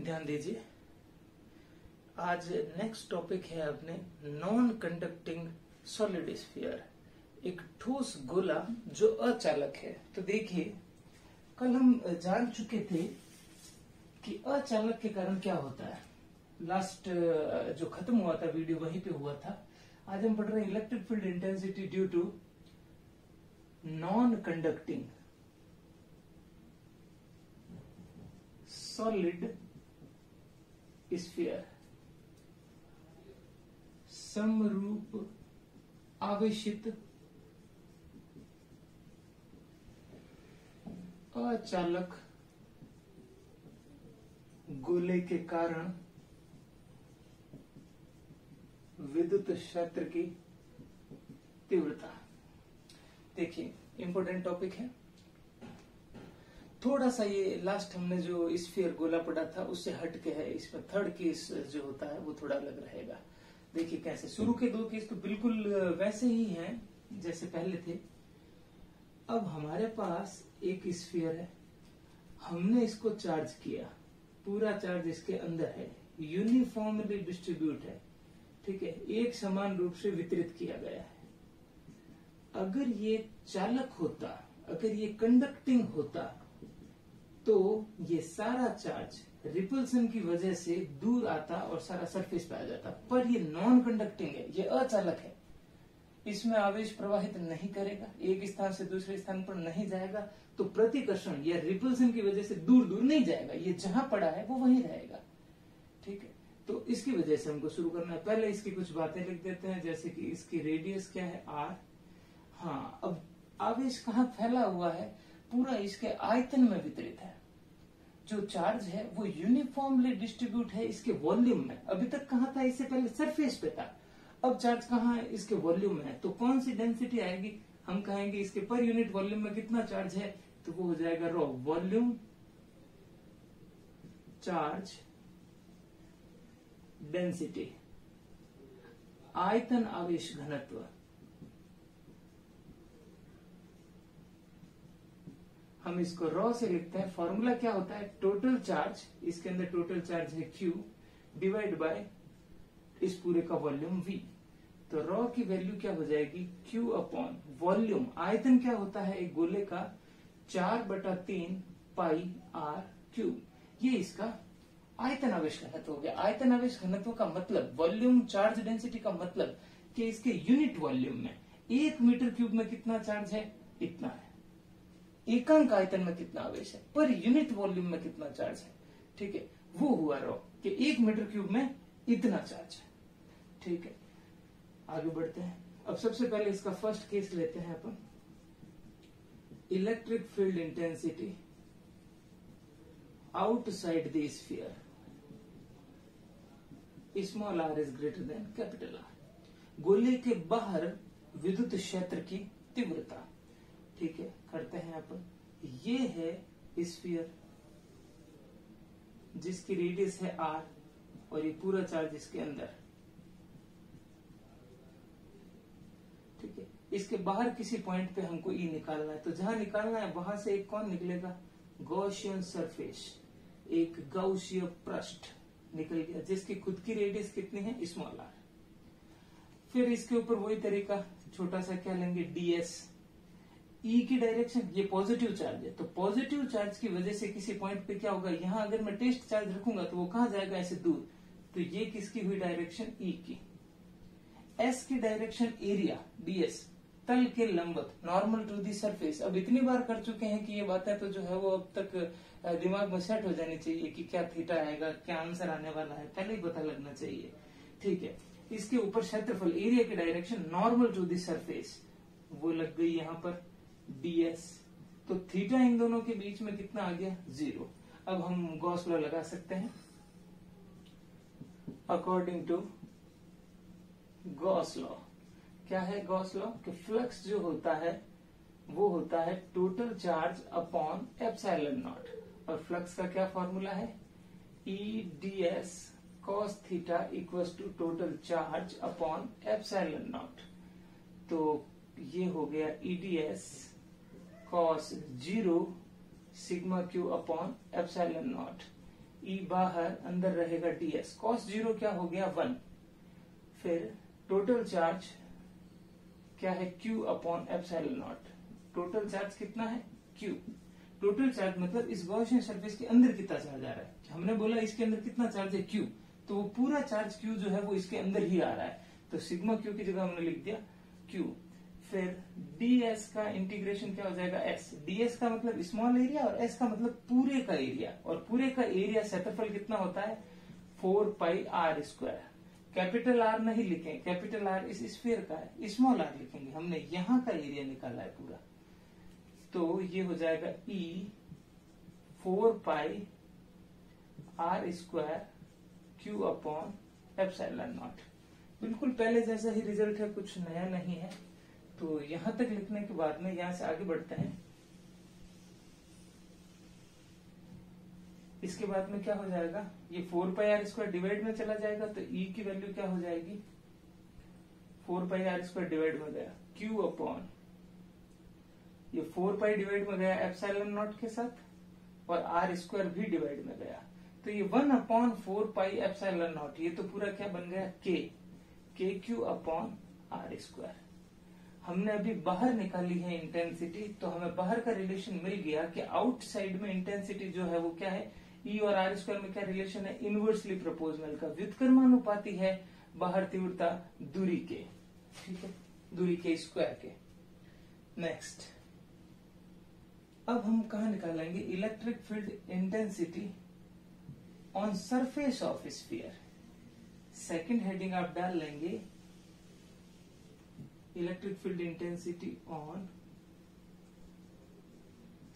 ध्यान दीजिए। आज नेक्स्ट टॉपिक है अपने नॉन कंडक्टिंग सॉलिड स्फीयर, एक ठोस गोला जो अचालक है। तो देखिए, कल हम जान चुके थे कि अचालक के कारण क्या होता है। लास्ट जो खत्म हुआ था वीडियो वहीं पे हुआ था। आज हम पढ़ रहे हैं electric field intensity due to non conducting solid sphere, समरूप आवेशित अचालक गोले के कारण विद्युत क्षेत्र की तीव्रता। देखिए, इंपॉर्टेंट टॉपिक है। थोड़ा सा ये लास्ट हमने जो स्फीयर गोला पढ़ा था उससे हटके है। इसमें थर्ड केस जो होता है वो थोड़ा अलग रहेगा। देखिए कैसे, शुरू के दो केस तो बिल्कुल वैसे ही हैं जैसे पहले थे। अब हमारे पास एक स्फीयर है, हमने इसको चार्ज किया, पूरा चार्ज इसके अंदर है, यूनिफॉर्मली डिस्ट्रीब्यूट है, ठीक है, एक समान रूप से वितरित किया गया है। अगर ये चालक होता, अगर ये कंडक्टिंग होता, तो ये सारा चार्ज रिपल्सन की वजह से दूर आता और सारा सरफेस पे आ जाता। पर ये नॉन कंडक्टिंग है, ये अचालक है, इसमें आवेश प्रवाहित नहीं करेगा, एक स्थान से दूसरे स्थान पर नहीं जाएगा, तो प्रतिकर्षण या रिपल्सन की वजह से दूर दूर नहीं जाएगा, ये जहां पड़ा है वो वहीं रहेगा। ठीक है, तो इसकी वजह से हमको शुरू करना है। पहले इसकी कुछ बातें लिख देते हैं, जैसे कि इसकी रेडियस क्या है, आर। हाँ, अब आवेश कहाँ फैला हुआ है, पूरा इसके आयतन में वितरित है। जो चार्ज है वो यूनिफॉर्मली डिस्ट्रीब्यूट है इसके वॉल्यूम में। अभी तक कहाँ था, इससे पहले सरफेस पे था, अब चार्ज कहाँ है, इसके वॉल्यूम में है। तो कौन सी डेंसिटी आएगी, हम कहेंगे इसके पर यूनिट वॉल्यूम में कितना चार्ज है, तो वो हो जाएगा रो, वॉल्यूम चार्ज डेंसिटी, आयतन आवेश घनत्व। हम इसको रॉ से लिखते हैं। फॉर्मूला क्या होता है, टोटल चार्ज, इसके अंदर टोटल चार्ज है Q डिवाइड बाय इस पूरे का वॉल्यूम V। तो रॉ की वैल्यू क्या हो जाएगी, Q अपॉन वॉल्यूम, आयतन क्या होता है एक गोले का, 4/3 पाई आर क्यूब। ये इसका आयतन आवेश घनत्व हो गया। आयतन आवेश घनत्व का मतलब, वॉल्यूम चार्ज डेंसिटी का मतलब कि इसके यूनिट वॉल्यूम में 1 मीटर क्यूब में कितना चार्ज है, इतना है। एकांक आयतन में कितना आवेश है, पर यूनिट वॉल्यूम में कितना चार्ज है, ठीक है, वो हुआ रॉ कि 1 मीटर क्यूब में इतना चार्ज है। ठीक है, आगे बढ़ते हैं। अब सबसे पहले इसका फर्स्ट केस लेते हैं अपन, electric field intensity outside the sphere, small r is greater than capital R। गोले के बाहर विद्युत क्षेत्र की तीव्रता। ठीक है, करते हैं अपन। ये है स्फीयर जिसकी रेडियस है r और ये पूरा चार्ज इसके अंदर। ठीक है, इसके बाहर किसी पॉइंट पे हमको E निकालना है, तो जहां निकालना है वहां से एक कौन निकलेगा, गॉसियन सरफेस, एक गाउसीय पृष्ठ निकल गया जिसकी खुद की रेडियस कितनी है, स्मॉल r। फिर इसके ऊपर वही तरीका, छोटा सा क्या लेंगे, ds। E की डायरेक्शन, ये पॉजिटिव चार्ज है, तो पॉजिटिव चार्ज की वजह से किसी पॉइंट पे क्या होगा, यहां अगर मैं टेस्ट चार्ज रखूंगा तो वो कहां जाएगा, ऐसे दूर। तो ये किसकी हुई डायरेक्शन, E की। S की डायरेक्शन एरिया, ds, तल के लंबवत, नॉर्मल टू दी सरफेस। अब इतनी बार कर चुके हैं कि ये बातें तो जो है वो अब तक दिमाग में सेट हो जानी चाहिए कि क्या थीटा आएगा, क्या आंसर आने वाला है, पहले ही पता लगना चाहिए। ठीक है, इसके ऊपर क्षेत्रफल, एरिया की direction normal to the surface, वो लग गई यहां पर ds। तो थीटा इन दोनों के बीच में कितना आ गया, 0। अब हम गॉस लॉ लगा सकते हैं। अकॉर्डिंग टू गॉस लॉ, क्या है गॉस लॉ, कि फ्लक्स जो होता है वो होता है total charge upon epsilon naught, और फ्लक्स का क्या फॉर्मूला है, EdS cos theta equals to total charge upon epsilon naught. तो ये हो गया EdS cos 0 sigma Q upon epsilon naught. E बाहर, अंदर रहेगा ds। cos 0 क्या हो गया 1। फिर टोटल चार्ज क्या है q upon epsilon not. Total charge कितना है q। टोटल चार्ज मतलब इस गॉसियन सरफेस के अंदर कितना चार्ज आ रहा है। हमने बोला इसके अंदर कितना चार्ज है q, तो वो पूरा चार्ज q जो है वो इसके अंदर ही आ रहा है, तो सिग्मा q की जगह हमने लिख दिया q। फिर ds का इंटीग्रेशन क्या हो जाएगा s। ds का मतलब स्मॉल एरिया और s का मतलब पूरे का एरिया, और पूरे का एरिया क्षेत्रफल कितना होता है 4 पाई r स्क्वायर। कैपिटल R नहीं लिखेंगे, कैपिटल R इस स्फीयर का है, स्मॉल r लिखेंगे। हमने यहाँ का एरिया निकाला है पूरा, तो ये हो जाएगा E 4 pi r square q upon epsilon not. बिल्कुल पहले जैसा ही रिजल्ट है, कुछ नया नहीं है। तो यहां तक लिखने के बाद में यहां से आगे बढ़ते हैं। इसके बाद में क्या हो जाएगा, ये 4 पाई आर स्क्वायर डिवाइड में चला जाएगा, तो ई की वैल्यू क्या हो जाएगी 4 पाई आर स्क्वायर डिवाइड में गया क्यू अपॉन, ये 4 पाई डिवाइड में गया एप्सिलॉन नॉट के साथ, और आर स्क्वायर भी डिवाइड में गया, तो ये 1 अपॉन 4 पाई एप्सिलॉन नॉट, ये तो पूरा क्या बन गया के क्यू अपॉन आर स्क्वायर। हमने अभी बाहर निकाली है इंटेंसिटी, तो हमें बाहर का रिलेशन मिल गया कि आउटसाइड में इंटेंसिटी जो है वो क्या है, ई और आर स्क्वायर में क्या रिलेशन है, इनवर्सली प्रोपोर्शनल का, व्युत्क्रमानुपाती है बाहर तीव्रता दूरी के, ठीक है, दूरी के स्क्वायर के। नेक्स्ट, अब हम कहा निकालेंगे electric field intensity on surface of sphere. Second heading आप डाल लेंगे electric field intensity on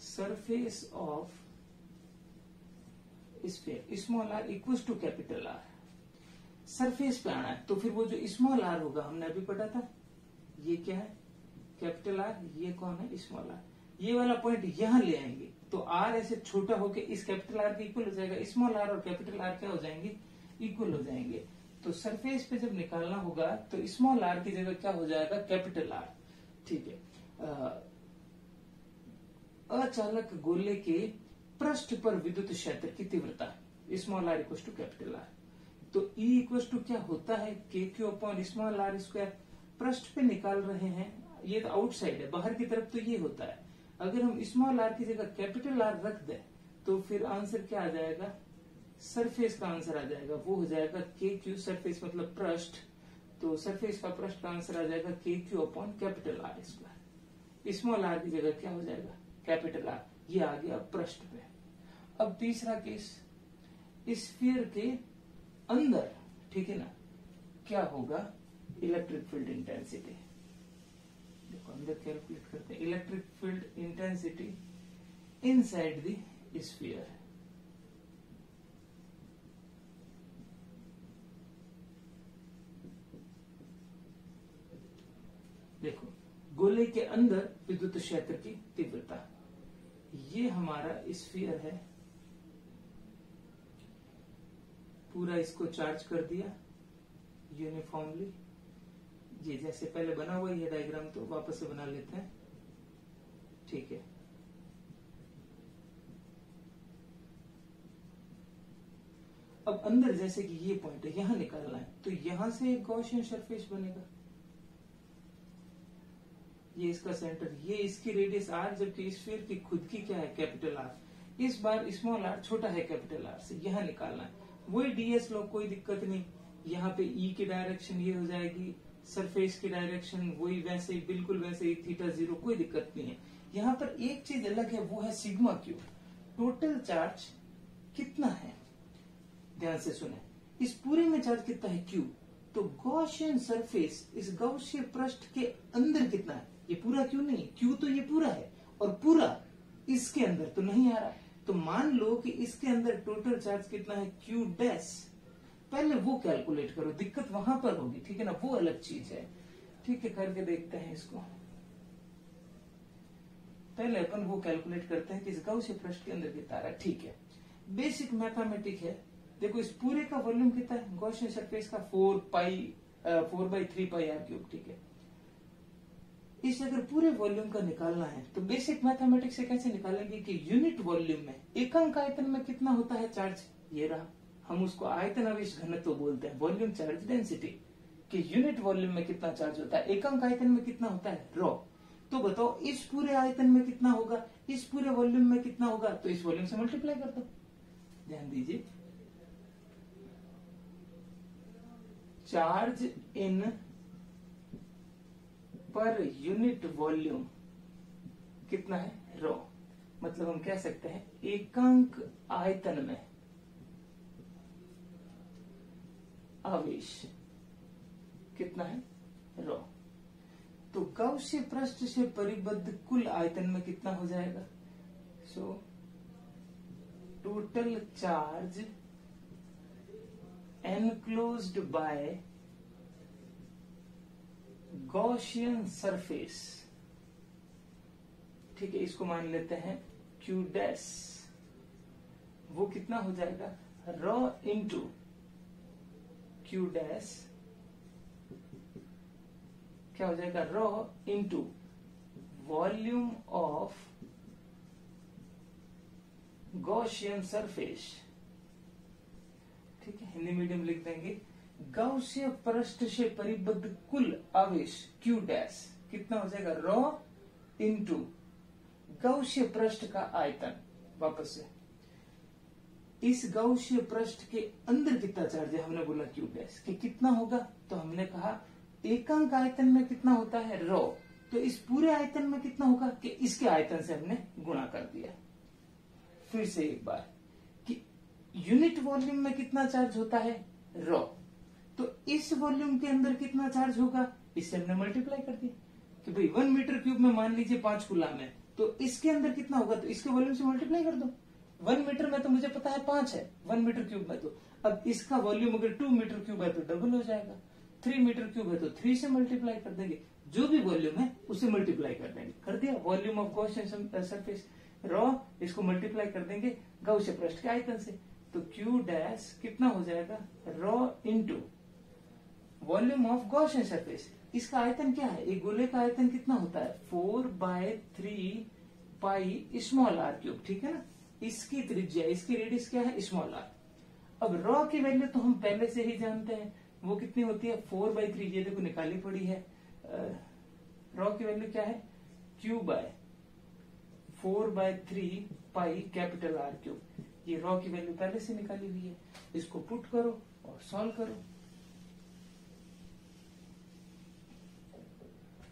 surface of sphere, small R equal to capital R. Surface पे आना है, तो फिर वो जो स्मॉल आर होगा, हमने अभी पढ़ा था, ये क्या है कैपिटल आर, ये कौन है स्मॉल आर, ये वाला पॉइंट यहां ले आएंगे, तो आर ऐसे छोटा होके इस कैपिटल आर के इक्वल हो जाएगा, स्मॉल आर और कैपिटल आर क्या हो जाएंगे, इक्वल हो जाएंगे। तो सरफेस पे जब निकालना होगा तो स्मॉल आर की जगह क्या हो जाएगा कैपिटल आर, ठीक है। अचालक गोले के पृष्ठ पर विद्युत क्षेत्र की तीव्रता small R equal to capital R, तो ई इक्वल टू क्या होता है K Q upon small R square. पृष्ठ पे निकाल रहे हैं, ये तो आउटसाइड है, बाहर की तरफ तो ये होता है। अगर हम स्मॉल आर की जगह कैपिटल आर रख दें तो फिर आंसर क्या आ जाएगा, सरफेस का आंसर आ जाएगा, वो हो जाएगा के क्यू, सरफेस मतलब पृष्ठ, तो सरफेस का पृष्ठ का आंसर आ जाएगा K Q upon capital R square. Small R की जगह क्या हो जाएगा कैपिटल आर, ये आ गया पृष्ठ पे। अब तीसरा केस, स्फीयर के अंदर, ठीक है ना, क्या होगा इलेक्ट्रिक फील्ड इंटेंसिटी। देखो अंदर कैलकुलेट करते हैं, electric field intensity inside the sphere. देखो गोले के अंदर विद्युत क्षेत्र की तीव्रता, ये हमारा स्फीयर है, पूरा इसको चार्ज कर दिया यूनिफॉर्मली, ये जैसे पहले बना हुआ है डायग्राम, तो वापस से बना लेते हैं, ठीक है। अब अंदर जैसे कि ये पॉइंट है, यहां निकालना है, तो यहां से एक गॉसियन सरफेस बनेगा, ये इसका सेंटर, ये इसकी रेडियस आर, जबकि स्फीयर की खुद की क्या है कैपिटल आर। इस बार स्मॉल आर छोटा है कैपिटल आर से, यहां निकालना है, वही डीएस लो, कोई दिक्कत नहीं। यहाँ पे ई की डायरेक्शन ये हो जाएगी, सरफेस की डायरेक्शन वही वैसे ही, बिल्कुल वैसे ही, थीटा जीरो, कोई दिक्कत नहीं है। यहाँ पर एक चीज अलग है, वो है सिग्मा क्यू, टोटल चार्ज कितना है, ध्यान से सुने, इस पूरे में चार्ज कितना है क्यू, तो गॉसियन सरफेस इस गॉसियन पृष्ठ के अंदर कितना है, ये पूरा क्यू नहीं, क्यू तो ये पूरा है, और पूरा इसके अंदर तो नहीं आ रहा, तो मान लो कि इसके अंदर टोटल चार्ज कितना है क्यू डैश, पहले वो कैलकुलेट करो, दिक्कत वहां पर होगी, ठीक है ना, वो अलग चीज है, ठीक है। करके देखते हैं इसको, पहले अपन वो कैलकुलेट करते हैं कि इस गॉसियन पृष्ठ के अंदर कितना आ रहा है, ठीक है। बेसिक मैथमेटिक है, देखो इस पूरे का वॉल्यूम कितना है गॉसियन सरफेस का 4/3 पाई आर क्यूब, ठीक है। इस अगर पूरे वॉल्यूम का निकालना है तो बेसिक मैथमेटिक्स से कैसे निकालेंगे कि यूनिट वॉल्यूम में, एकांक आयतन में कितना होता है चार्ज, ये रहा, हम उसको आयतन आवेश घनत्व बोलते हैं, वॉल्यूम चार्ज डेंसिटी, कि यूनिट वॉल्यूम में कितना चार्ज होता है, एकांक आयतन में कितना होता है, रॉ। तो बताओ इस पूरे आयतन में कितना होगा, इस पूरे वॉल्यूम में कितना होगा, तो इस वॉल्यूम से मल्टीप्लाई कर दो। ध्यान दीजिए, charge in per unit volume कितना है, रॉ। मतलब हम कह सकते हैं एकांक आयतन में आवेश कितना है, रॉ। तो गाउसीय पृष्ठ से परिबद्ध कुल आयतन में कितना हो जाएगा, so total charge enclosed bye Gaussian surface, ठीक है, इसको मान लेते हैं Q डैश, वो कितना हो जाएगा, रॉ इंटू Q डैश, क्या हो जाएगा, raw into volume of Gaussian surface. ठीक है, हिंदी मीडियम लिख देंगे, गाउसीय पृष्ठ से परिबद्ध कुल आवेश Q डैश कितना हो जाएगा, रॉ इंटू गाउसीय पृष्ठ का आयतन। वापस से, इस गाउसीय पृष्ठ के अंदर कितना चार्ज है, हमने बोला Q डैश कि कितना होगा, तो हमने कहा एकांक आयतन में कितना होता है, रॉ। तो इस पूरे आयतन में कितना होगा, कि इसके आयतन से हमने गुणा कर दिया। फिर से एक बार, कि यूनिट वॉल्यूम में कितना चार्ज होता है, रॉ। तो इस वॉल्यूम के अंदर कितना चार्ज होगा, इससे हमने मल्टीप्लाई कर दिया कि भाई 1 मीटर क्यूब में मान लीजिए 5 कूलाम है, तो इसके अंदर कितना होगा, तो इसके वॉल्यूम से मल्टीप्लाई कर दो। 1 मीटर में तो मुझे पता है 5 है, 1 मीटर क्यूब में, तो अब इसका वॉल्यूम अगर 2 मीटर क्यूब है तो डबल हो जाएगा, 3 मीटर क्यूब है तो 3 से मल्टीप्लाई कर देंगे, जो भी वॉल्यूम है उसे मल्टीप्लाई कर देंगे। कर दिया, volume of Gaussian surface raw, इसको मल्टीप्लाई कर देंगे गाउसीय पृष्ठ के आयतन से, तो Q डैश कितना हो जाएगा, raw into volume of Gaussian surface. इसका आयतन क्या है, एक गोले का आयतन कितना होता है, 4/3 पाई स्मॉल r क्यूब, ठीक है ना। इसकी त्रिज्या, इसकी रेडियस क्या है, स्मॉल r। अब रॉ की वैल्यू तो हम पहले से ही जानते हैं, वो कितनी होती है, 4/3, ये देखो निकाली पड़ी है। रॉ की वैल्यू क्या है, Q/4/3 pi capital R cube. ये रॉ की वैल्यू पहले से निकाली हुई है, इसको पुट करो और सॉल्व करो।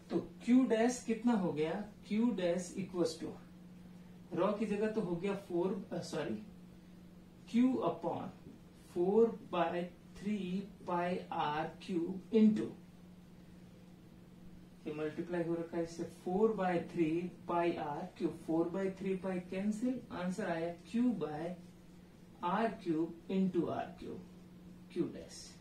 तो Q डैश कितना हो गया, Q dash equals to, rho की जगह तो हो गया Q/4/3 pi R cube into, ये मल्टीप्लाई हो रखा है इससे, 4/3 pi R cube, 4/3 pi cancel, answer आया Q/R cube into R cube, Q dash.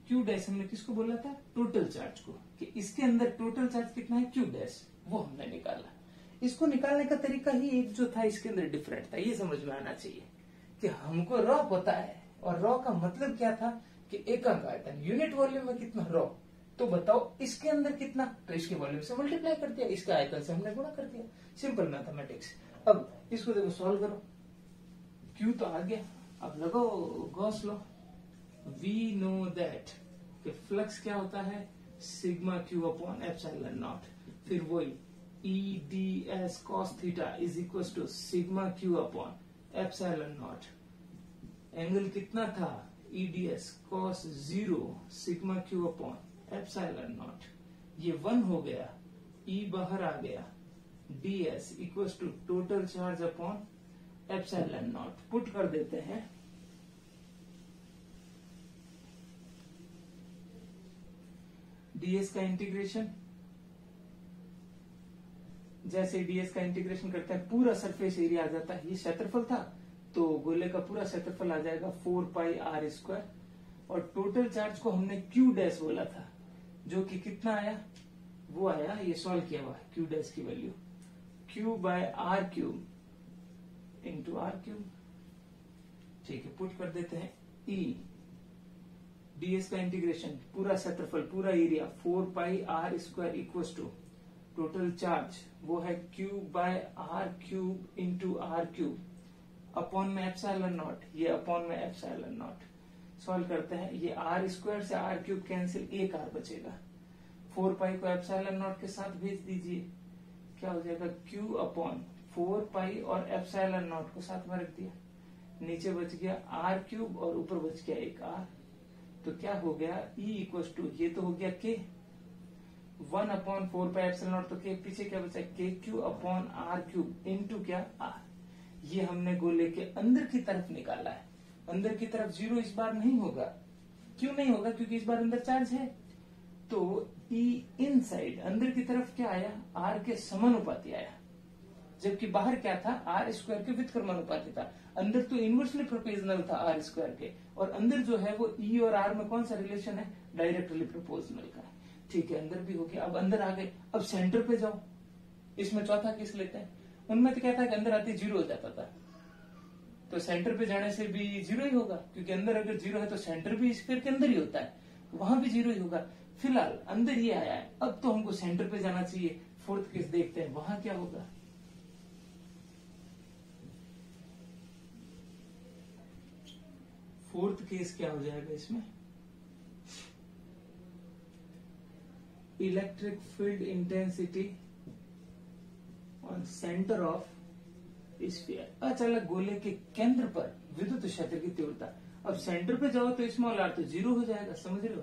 Q dash हमने किसको बोला था, टोटल चार्ज को, कि इसके अंदर टोटल चार्ज कितना है, Q डैश, वो हमने निकाला। इसको निकालने का तरीका ही एक जो था इसके अंदर डिफरेंट था, ये समझ में आना चाहिए कि हमको रॉ पता है, और रॉ का मतलब क्या था कि एकांक आयतन, यूनिट वॉल्यूम में कितना, रॉ। तो बताओ इसके अंदर कितना, तो इसके वॉल्यूम से मल्टीप्लाई कर दिया, इसके आयतन से हमने गुणा कर दिया, सिंपल मैथमेटिक्स। अब इसको देखो सॉल्व करो, Q तो आ गया, अब लगाओ Gauss law. We know that कि फ्लक्स क्या होता है, sigma Q upon epsilon naught, फिर वही EDS cos theta is equal to sigma Q upon epsilon naught. Angle कितना था, EDS cos 0 sigma Q upon epsilon naught, ये 1 हो गया, E बाहर आ गया, DS equal to total charge upon epsilon naught. Put कर देते हैं, DS का इंटीग्रेशन, जैसे DS का इंटीग्रेशन करते हैं पूरा सरफेस एरिया आ जाता है, ये क्षेत्रफल था तो गोले का पूरा क्षेत्रफल आ जाएगा 4πr², और टोटल चार्ज को हमने Q डैश बोला था, जो कि कितना आया, वो आया, ये सॉल्व किया हुआ Q डैश की value Q/R cube into R cube. ठीक है, पुट कर देते हैं, E DS का इंटीग्रेशन, पूरा क्षेत्रफल, पूरा area 4πr² equal to total charge, वो है Q/R cube into R cube, upon में एप्सिलॉन नॉट, ये अपॉन में एप्सिलॉन नॉट। सॉल्व करते हैं, ये आर स्क्वायर से आर क्यूब कैंसिल, एक आर बचेगा। 4 पाई को एप्सिलॉन नॉट के साथ भेज दीजिए, क्या हो जाएगा क्यू अपॉन 4 पाई और एप्सिलॉन नॉट को साथ में रख दिया, नीचे बच गया आर क्यूब और ऊपर बच गया एक आर। तो क्या हो गया E इक्वल टू, ये तो हो गया के 1 अपॉन 4 पाई एप्सिलॉन नॉट, तो के पीछे क्या बचा K Q upon R cube into क्या आर। ये हमने गोले के अंदर की तरफ निकाला है। अंदर की तरफ 0 इस बार नहीं होगा, क्यों नहीं होगा, क्योंकि इस बार अंदर चार्ज है। तो E इनसाइड अंदर की तरफ क्या आया, R के समानुपाती आया, जबकि बाहर क्या था, आर स्क्वायर के व्युत्क्रमानुपाती था। अंदर तो इनवर्सली प्रोपोर्शनल था आर स्क्वायर के, और अंदर जो है वो ई और आर में कौन सा रिलेशन है, डायरेक्टली प्रोपोर्शनल का। ठीक है, अंदर भी हो गया। अब अंदर आ गए, अब सेंटर पे जाओ, इसमें चौथा केस लेते हैं। उनमें तो क्या था कि अंदर आते 0 हो जाता था, तो सेंटर पे जाने से भी 0 ही होगा, क्योंकि अंदर अगर 0 है तो सेंटर भी स्फीयर के अंदर ही होता है, वहां भी 0 ही होगा। फिलहाल अंदर ये आया है, अब तो हमको सेंटर पे जाना चाहिए। फोर्थ केस देखते हैं, वहां क्या होगा। फोर्थ केस क्या हो जाएगा इसमें, electric field intensity on centre of sphere, अचालक गोले के केंद्र पर विद्युत क्षेत्र की तीव्रता। अब सेंटर पे जाओ तो स्मॉल आर तो 0 हो जाएगा, समझ रहे हो।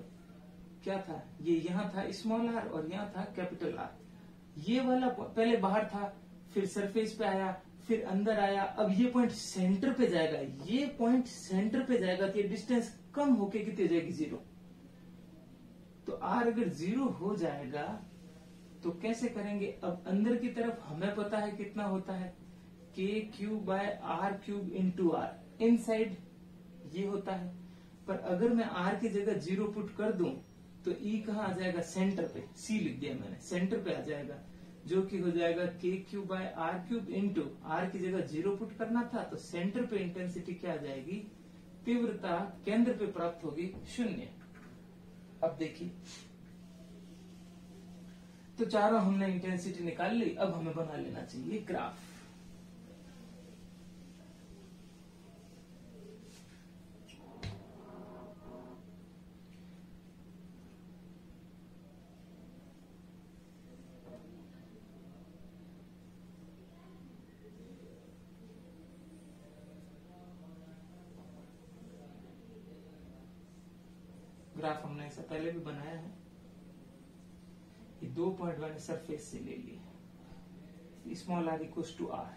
क्या था, ये यहां था स्मॉल आर और यहां था कैपिटल आर। ये वाला पहले बाहर था, फिर सरफेस पे आया, फिर अंदर आया, अब ये पॉइंट सेंटर पे जाएगा। ये पॉइंट सेंटर पे जाएगा तो ये डिस्टेंस कम होके कितनी हो जाएगी, 0। तो आर अगर 0 हो जाएगा तो कैसे करेंगे। अब अंदर की तरफ हमें पता है कितना होता है, K cube by R cube into R. Inside ये होता है, पर अगर मैं आर की जगह 0 पुट कर दूं तो ई कहाँ आ जाएगा, सेंटर पे। सी लिख दिया मैंने, सेंटर पे आ जाएगा, जो कि हो जाएगा K cube by R cube into R की जगह 0 पुट करना था, तो सेंटर पे इंटेंसिटी क्या आ जाएगी, तीव्रता केंद्र पे प्राप्त होगी 0। अब देखिए, तो चारों हमने इंटेंसिटी निकाल ली। अब हमें बना लेना चाहिए ग्राफ। ग्राफ हमने ऐसा पहले भी बनाया है। ये 2 पॉइंट मैंने सरफेस से ले लिए, small R equal to R,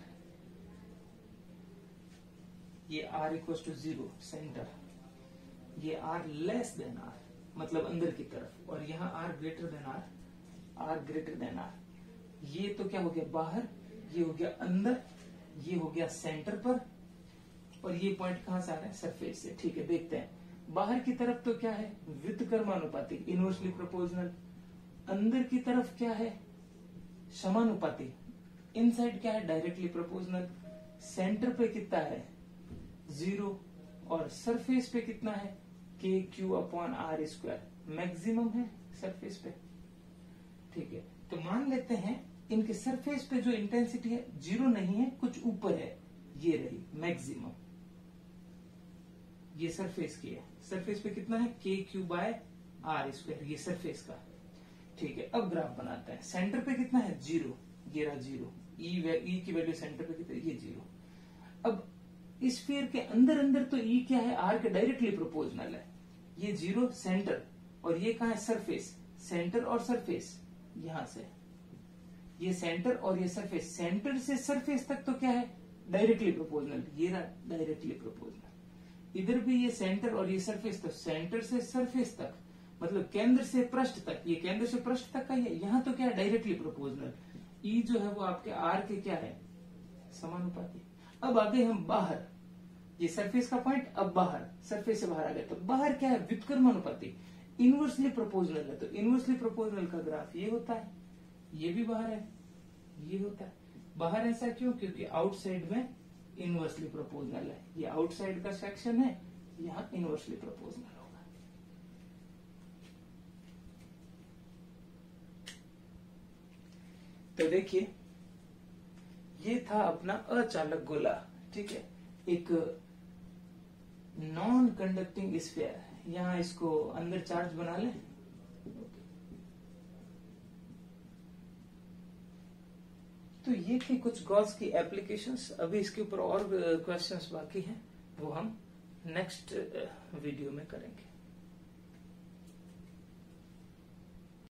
ये आर इक्वल टू 0 सेंटर, ये आर लेस देन आर मतलब अंदर की तरफ, और यहाँ R greater than R greater than R. ये तो क्या हो गया बाहर, ये हो गया अंदर, ये हो गया सेंटर पर, और ये पॉइंट कहां से आ रहे हैं, सरफेस से। ठीक है, देखते हैं बाहर की तरफ तो क्या है, व्युत्क्रमानुपाती इनवर्सली प्रोपोर्शनल। अंदर की तरफ क्या है, समानुपाती। इनसाइड क्या है, डायरेक्टली प्रोपोर्शनल। सेंटर पे कितना है, 0, और सरफेस पे कितना है, K Q upon R square, maximum है सरफेस पे। ठीक है, तो मान लेते हैं इनके सरफेस पे जो इंटेंसिटी है 0 नहीं है, कुछ ऊपर है, ये रही मैक्सिमम। ये सरफेस की है, सरफेस पे कितना है, K Q by are square, ये सरफेस का। ठीक है, अब ग्राफ बनाते हैं। सेंटर पे कितना है, 0, ये रहा 0, ई की वैल्यू सेंटर पे कितना, ये 0। अब स्फीयर के अंदर अंदर तो ई क्या है, आर के डायरेक्टली प्रोपोर्शनल है। ये 0 सेंटर, और ये कहा है सरफेस, सेंटर और सरफेस, यहां से ये सेंटर और ये सरफेस, सेंटर से सरफेस तक तो क्या है, डायरेक्टली प्रोपोर्शनल, ये रहा डायरेक्टली प्रोपोर्शनल। इधर भी ये सेंटर और ये सरफेस, तो सेंटर से सरफेस तक मतलब केंद्र से पृष्ठ तक, ये केंद्र से पृष्ठ तक का है, यहाँ तो क्या है, डायरेक्टली प्रोपोर्शनल। ई जो है वो आपके आर के क्या है, समानुपाती। अब आगे हम बाहर, ये सरफेस का पॉइंट, अब बाहर सरफेस से बाहर आ गए, तो बाहर क्या है, व्युत्क्रमानुपाती इनवर्सली प्रोपोर्शनल है। तो इनवर्सली प्रोपोर्शनल का ग्राफ ये होता है, ये भी बाहर है, ये होता है बाहर। ऐसा क्यों, क्योंकि आउटसाइड में इनवर्सली प्रोपोर्शनल है, ये आउटसाइड का सेक्शन है, यहाँ इनवर्सली प्रोपोर्शनल होगा। तो देखिए, ये था अपना अचालक गोला। ठीक है, एक नॉन कंडक्टिंग स्फीयर, यहां इसको अंदर चार्ज बना लें। तो ये थी कुछ गॉस की एप्लीकेशंस। अभी इसके ऊपर और क्वेश्चंस बाकी हैं, वो हम नेक्स्ट वीडियो में करेंगे।